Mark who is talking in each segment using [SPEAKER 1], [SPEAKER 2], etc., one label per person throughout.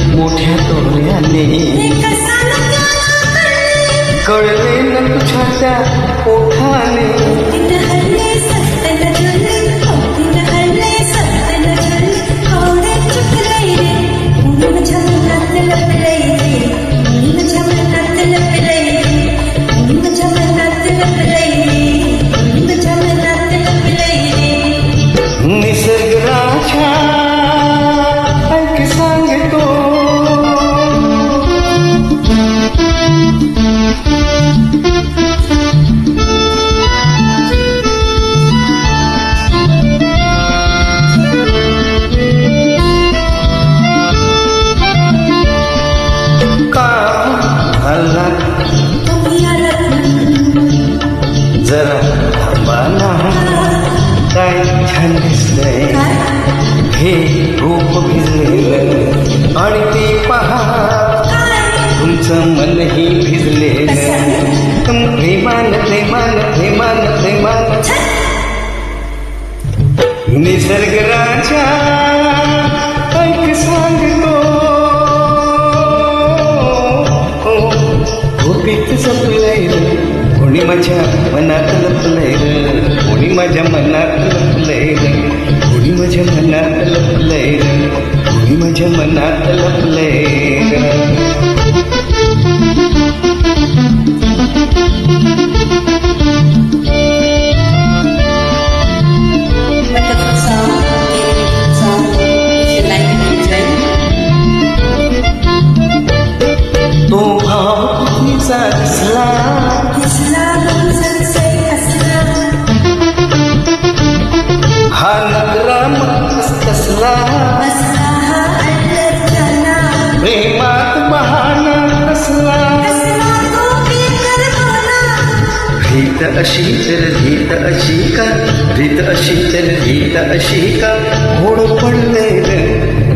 [SPEAKER 1] मोठ्या डोळ्याने कळले न तुझ्या त्या ओठाने निसर्गाच्या ऐक सांगतो का आला जरा थांबा ना काय छान दिसतंय हे रूप भिजलेलं आणि ते पहा तुमचं मनही भिजलेलं प्रेमान प्रेमान प्रेमान प्रेमान निसर्गराजा ऐक सांगतो गोपीत जपलंय कोणी माझ्या मनात लपलंय कोणी माझ्या मनात लपलंय कोणी माझ्या मनात लपलंय कोणी माझ्या मनात लपलंय तो भाव तिचा दिसला हा नगरा कसला प्रेमात बहाना कसला भीत अशी तर भीत अशी का भीत अशी तर भीत अशी का घोड पडले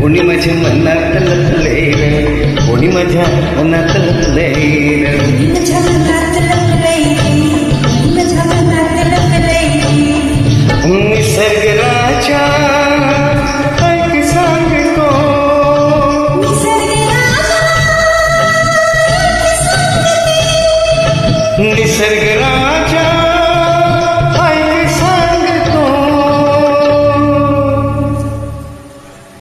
[SPEAKER 1] कोणी माझ्या मनात लपले कोणी माझ्या मनात लपले निसर्गराजा ऐक सांगतो निसर्ग